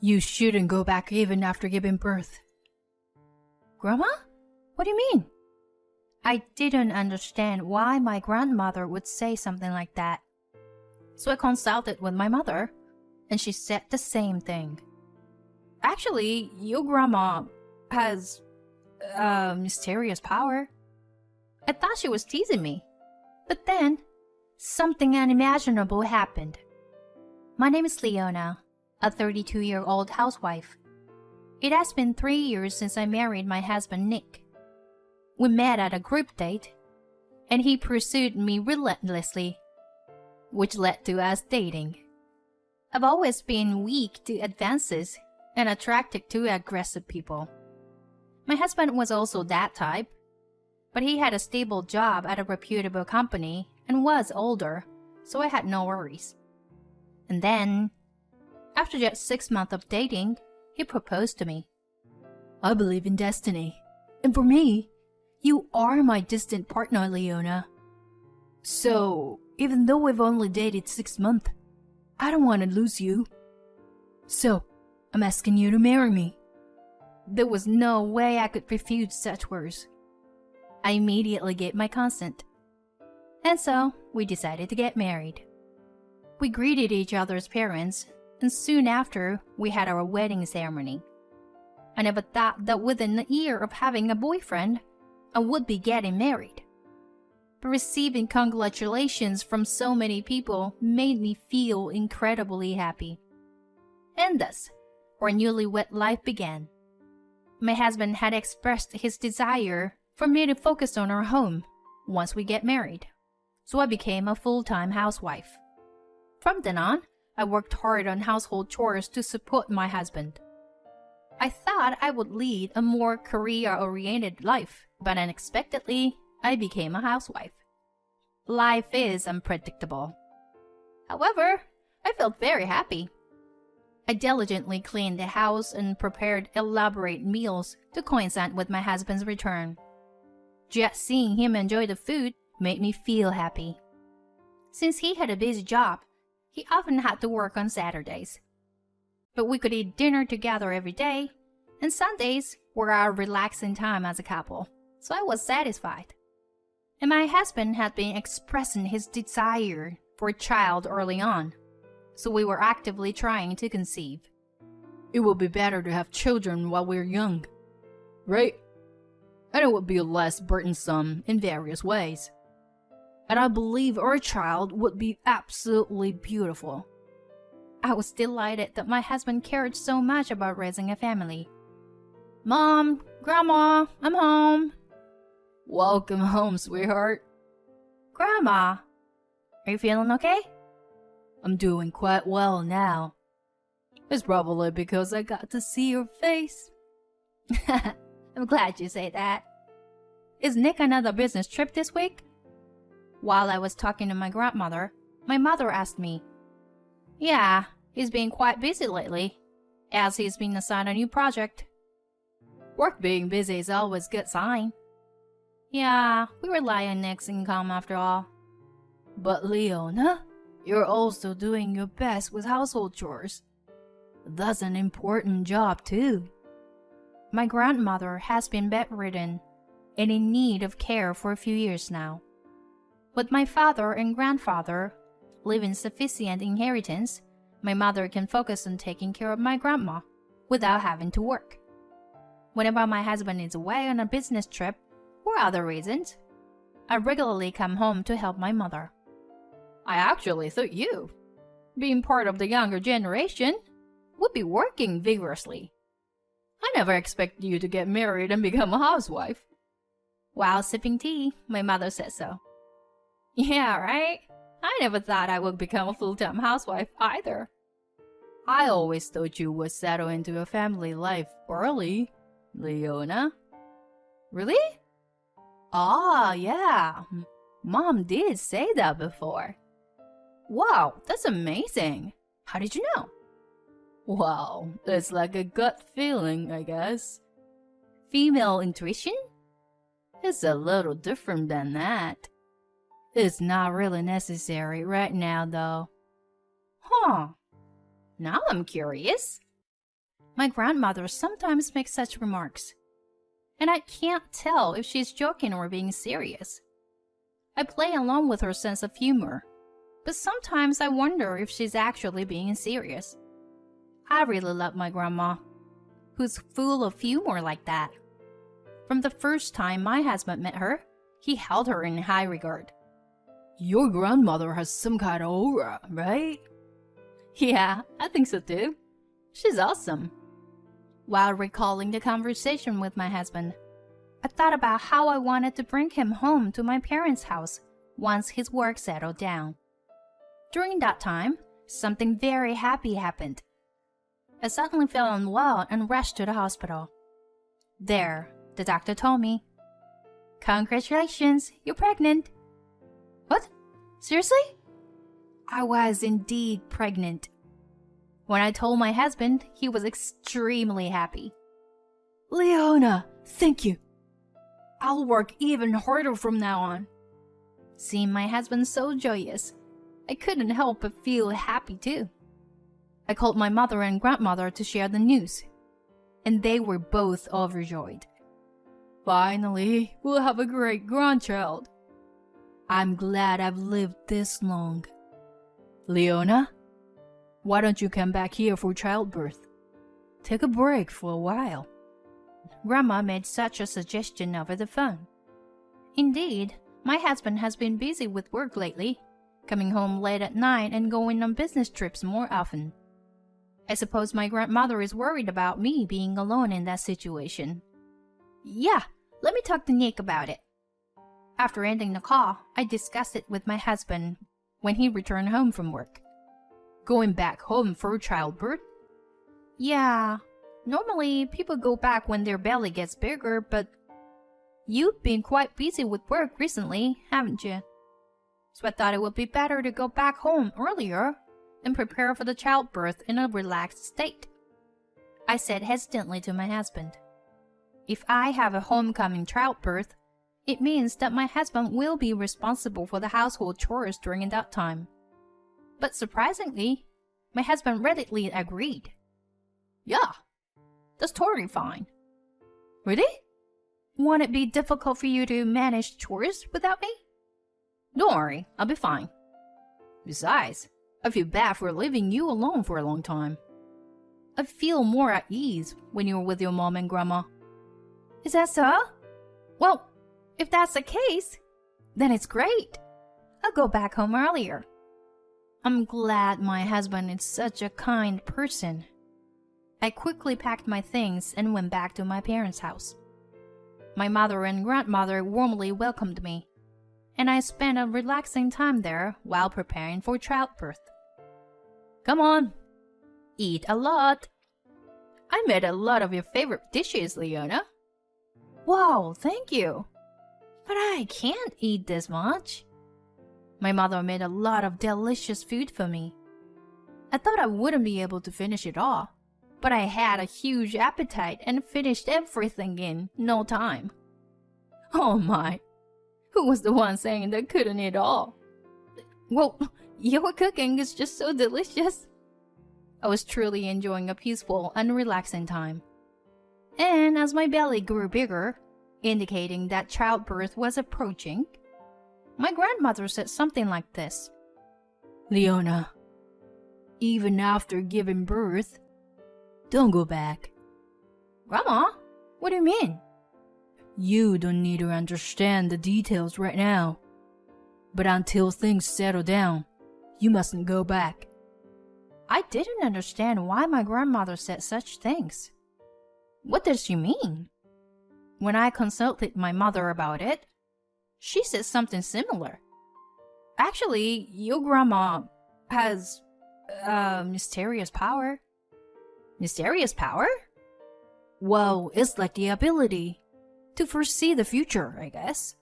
You shouldn't go back even after giving birth. Grandma? What do you mean? I didn't understand why my grandmother would say something like that. So I consulted with my mother, and she said the same thing. Actually, your grandma has mysterious power. I thought she was teasing me. But then, something unimaginable happened. My name is Leona, a 32-year-old housewife. It has been 3 years since I married my husband Nick. We met at a group date, and he pursued me relentlessly, which led to us dating. I've always been weak to advances and attracted to aggressive people. My husband was also that type, but he had a stable job at a reputable company and was older, so I had no worries. And then, after just 6 months of dating, he proposed to me. I believe in destiny. And for me, you are my distant partner, Leona. So, even though we've only dated 6 months, I don't want to lose you. So, I'm asking you to marry me. There was no way I could refuse such words. I immediately gave my consent. And so, we decided to get married. We greeted each other's parents, and soon after, we had our wedding ceremony. I never thought that within a year of having a boyfriend, I would be getting married. But receiving congratulations from so many people made me feel incredibly happy. And thus, our newlywed life began. My husband had expressed his desire for me to focus on our home once we get married, so I became a full-time housewife. From then on, I worked hard on household chores to support my husband. I thought I would lead a more career-oriented life, but unexpectedly, I became a housewife. Life is unpredictable. However, I felt very happy. I diligently cleaned the house and prepared elaborate meals to coincide with my husband's return. Just seeing him enjoy the food made me feel happy. Since he had a busy job, he often had to work on Saturdays. But we could eat dinner together every day, and Sundays were our relaxing time as a couple, so I was satisfied. And my husband had been expressing his desire for a child early on, so we were actively trying to conceive. It would be better to have children while we're young, right? And it would be less burdensome in various ways. And I believe our child would be absolutely beautiful. I was delighted that my husband cared so much about raising a family. Mom, Grandma, I'm home. Welcome home, sweetheart. Grandma, are you feeling okay? I'm doing quite well now. It's probably because I got to see your face. I'm glad you say that. Is Nick another business trip this week? While I was talking to my grandmother, my mother asked me. Yeah, he's been quite busy lately, as he's been assigned a new project. Work being busy is always a good sign. Yeah, we rely on Nick's income after all. But Leona, you're also doing your best with household chores. That's an important job too. My grandmother has been bedridden and in need of care for a few years now. With my father and grandfather leaving sufficient inheritance, my mother can focus on taking care of my grandma without having to work. Whenever my husband is away on a business trip or other reasons, I regularly come home to help my mother. I actually thought you, being part of the younger generation, would be working vigorously. I never expected you to get married and become a housewife. While sipping tea, my mother said so. Yeah, right? I never thought I would become a full-time housewife either. I always thought you would settle into a family life early, Leona. Really? Ah, yeah. Mom did say that before. Wow, that's amazing. How did you know? Wow, it's like a gut feeling, I guess. Female intuition? It's a little different than that. It's not really necessary right now, though. Huh. Now I'm curious. My grandmother sometimes makes such remarks, and I can't tell if she's joking or being serious. I play along with her sense of humor, but sometimes I wonder if she's actually being serious. I really love my grandma, who's full of humor like that. From the first time my husband met her, he held her in high regard. Your grandmother has some kind of aura, right? Yeah, I think so too. She's awesome. While recalling the conversation with my husband, I thought about how I wanted to bring him home to my parents' house once his work settled down. During that time, something very happy happened. I suddenly felt unwell and rushed to the hospital. There, the doctor told me, "Congratulations, you're pregnant." What? Seriously? I was indeed pregnant. When I told my husband, he was extremely happy. Leona, thank you. I'll work even harder from now on. Seeing my husband so joyous, I couldn't help but feel happy too. I called my mother and grandmother to share the news, and they were both overjoyed. Finally, we'll have a great grandchild. I'm glad I've lived this long. Leona, why don't you come back here for childbirth? Take a break for a while. Grandma made such a suggestion over the phone. Indeed, my husband has been busy with work lately, coming home late at night and going on business trips more often. I suppose my grandmother is worried about me being alone in that situation. Yeah, let me talk to Nick about it. After ending the call, I discussed it with my husband when he returned home from work. Going back home for childbirth? Yeah, normally people go back when their belly gets bigger, but you've been quite busy with work recently, haven't you? So I thought it would be better to go back home earlier and prepare for the childbirth in a relaxed state. I said hesitantly to my husband, if I have a homecoming childbirth, it means that my husband will be responsible for the household chores during that time. But surprisingly, my husband readily agreed. Yeah, that's totally fine. Really? Won't it be difficult for you to manage chores without me? Don't worry, I'll be fine. Besides, I feel bad for leaving you alone for a long time. I feel more at ease when you're with your mom and grandma. Is that so? Well, if that's the case, then it's great. I'll go back home earlier. I'm glad my husband is such a kind person. I quickly packed my things and went back to my parents' house. My mother and grandmother warmly welcomed me, and I spent a relaxing time there while preparing for childbirth. Come on, eat a lot. I made a lot of your favorite dishes, Leona. Wow, thank you. But I can't eat this much. My mother made a lot of delicious food for me. I thought I wouldn't be able to finish it all, but I had a huge appetite and finished everything in no time. Oh my, who was the one saying they couldn't eat all? Well, your cooking is just so delicious. I was truly enjoying a peaceful and relaxing time. And as my belly grew bigger, indicating that childbirth was approaching, my grandmother said something like this. Leona, even after giving birth, don't go back. Grandma, what do you mean? You don't need to understand the details right now. But until things settle down, you mustn't go back. I didn't understand why my grandmother said such things. What does she mean? When I consulted my mother about it, she said something similar. Actually, your grandma has mysterious power. Mysterious power? Well, it's like the ability to foresee the future, I guess.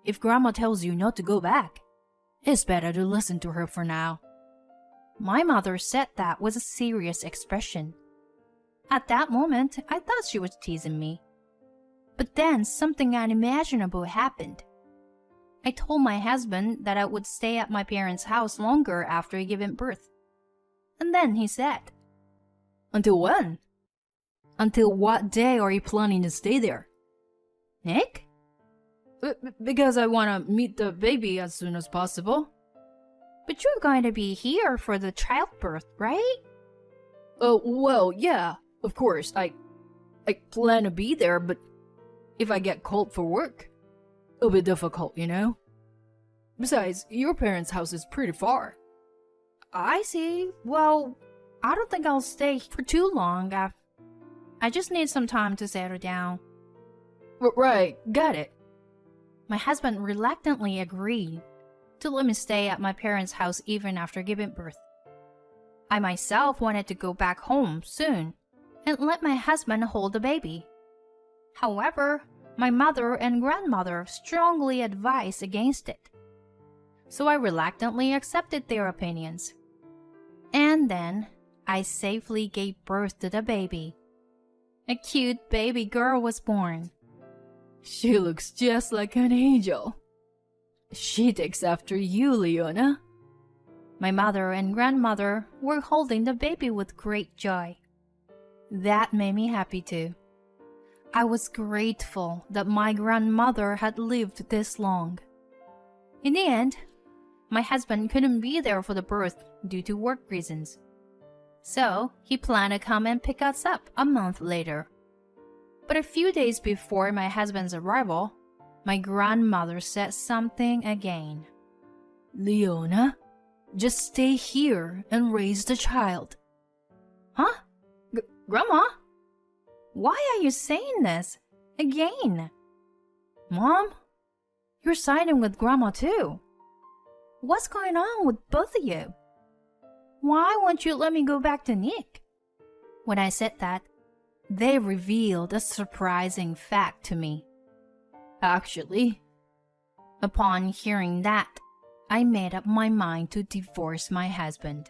If grandma tells you not to go back, it's better to listen to her for now. My mother said that with a serious expression. At that moment, I thought she was teasing me. But then something unimaginable happened. I told my husband that I would stay at my parents' house longer after giving birth. And then he said, Until when? Until what day are you planning to stay there? Nick? Because I want to meet the baby as soon as possible. But you're going to be here for the childbirth, right? Well, yeah, of course. I plan to be there, but if I get called for work, it'll be difficult, you know? Besides, your parents' house is pretty far. I see. Well, I don't think I'll stay for too long. I just need some time to settle down. Right, got it. My husband reluctantly agreed to let me stay at my parents' house even after giving birth. I myself wanted to go back home soon and let my husband hold the baby. However, my mother and grandmother strongly advised against it. So I reluctantly accepted their opinions. And then I safely gave birth to the baby. A cute baby girl was born. She looks just like an angel. She takes after you, Leona. My mother and grandmother were holding the baby with great joy. That made me happy too. I was grateful that my grandmother had lived this long. In the end, my husband couldn't be there for the birth due to work reasons. So he planned to come and pick us up a month later. But a few days before my husband's arrival, my grandmother said something again. Leona, just stay here and raise the child. Huh? Grandma? Why are you saying this again? Mom, you're siding with Grandma too. What's going on with both of you? Why won't you let me go back to Nick? When I said that, they revealed a surprising fact to me. Actually, upon hearing that, I made up my mind to divorce my husband.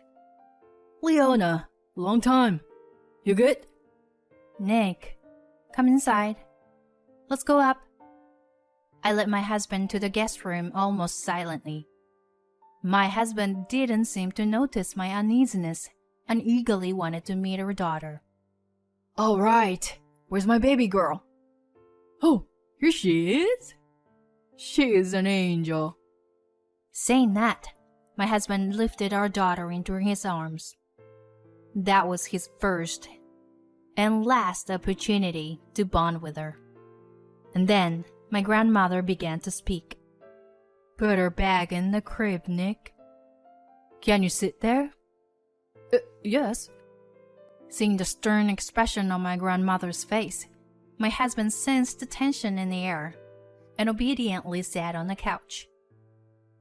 Leona, long time. You good? Nick, come inside. Let's go up. I led my husband to the guest room almost silently. My husband didn't seem to notice my uneasiness and eagerly wanted to meet our daughter. All right, where's my baby girl? Oh, here she is. She is an angel. Saying that, my husband lifted our daughter into his arms. That was his first and last opportunity to bond with her. And then my grandmother began to speak. Put her back in the crib, Nick. Can you sit there? Yes. Seeing the stern expression on my grandmother's face, my husband sensed the tension in the air and obediently sat on the couch.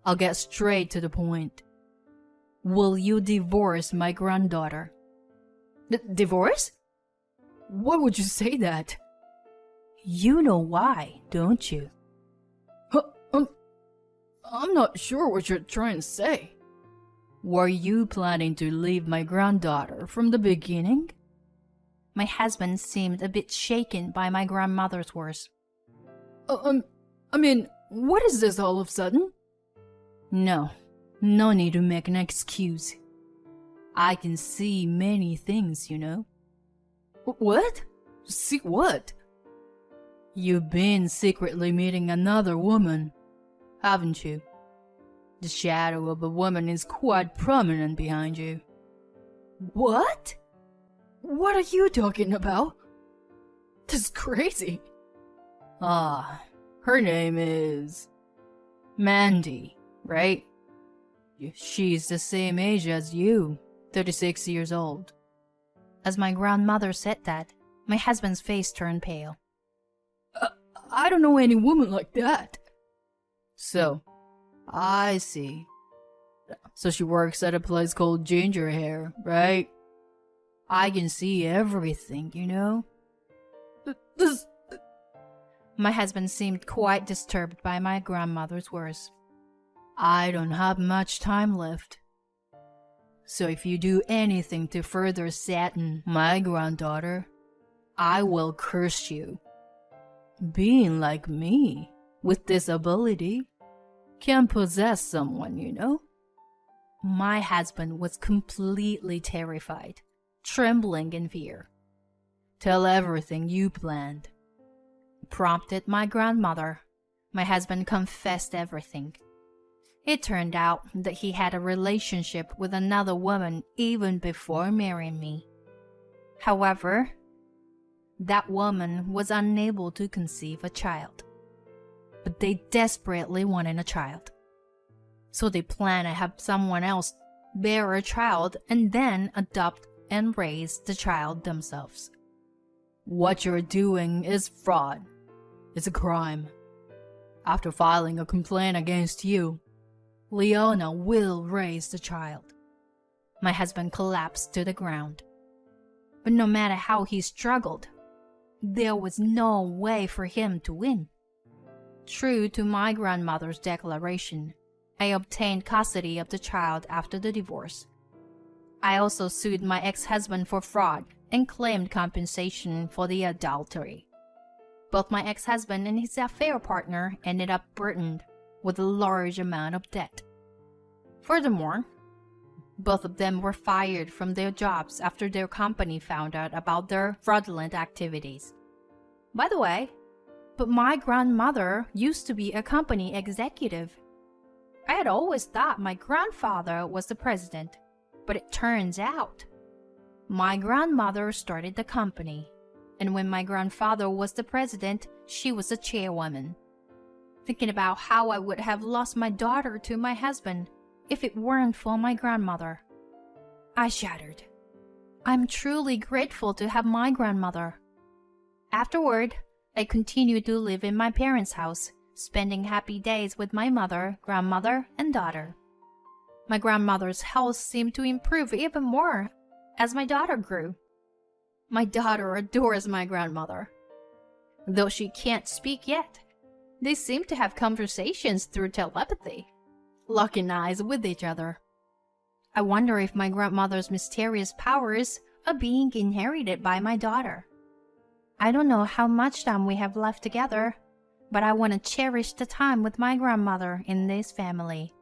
I'll get straight to the point. Will you divorce my granddaughter? Divorce? Why would you say that? You know why, don't you? I'm not sure what you're trying to say. Were you planning to leave my granddaughter from the beginning? My husband seemed a bit shaken by my grandmother's words. I mean, what is this all of a sudden? No need to make an excuse. I can see many things, you know. What? See what? You've been secretly meeting another woman, haven't you? The shadow of a woman is quite prominent behind you. What? What are you talking about? This is crazy. Her name is Mandy, right? She's the same age as you, 36 years old. As my grandmother said that, my husband's face turned pale. I don't know any woman like that. So, I see. So she works at a place called Ginger Hair, right? I can see everything, you know? My husband seemed quite disturbed by my grandmother's words. I don't have much time left. So if you do anything to further sadden my granddaughter, I will curse you. Being like me, with this ability, can possess someone, you know? My husband was completely terrified, trembling in fear. Tell everything you planned, prompted my grandmother. My husband confessed everything. It turned out that he had a relationship with another woman even before marrying me. However, that woman was unable to conceive a child, but they desperately wanted a child. So they planned to have someone else bear a child and then adopt and raise the child themselves. What you're doing is fraud. It's a crime. After filing a complaint against you, Leona will raise the child. My husband collapsed to the ground. But no matter how he struggled, there was no way for him to win. True to my grandmother's declaration, I obtained custody of the child after the divorce. I also sued my ex-husband for fraud and claimed compensation for the adultery. Both my ex-husband and his affair partner ended up burdened with a large amount of debt. Furthermore, both of them were fired from their jobs after their company found out about their fraudulent activities. By the way, but my grandmother used to be a company executive. I had always thought my grandfather was the president, but it turns out my grandmother started the company, and when my grandfather was the president, she was the chairwoman. Thinking about how I would have lost my daughter to my husband if it weren't for my grandmother, I shuddered. I'm truly grateful to have my grandmother. Afterward, I continued to live in my parents' house, spending happy days with my mother, grandmother, and daughter. My grandmother's health seemed to improve even more as my daughter grew. My daughter adores my grandmother. Though she can't speak yet, they seem to have conversations through telepathy, locking eyes with each other. I wonder if my grandmother's mysterious powers are being inherited by my daughter. I don't know how much time we have left together, but I want to cherish the time with my grandmother in this family.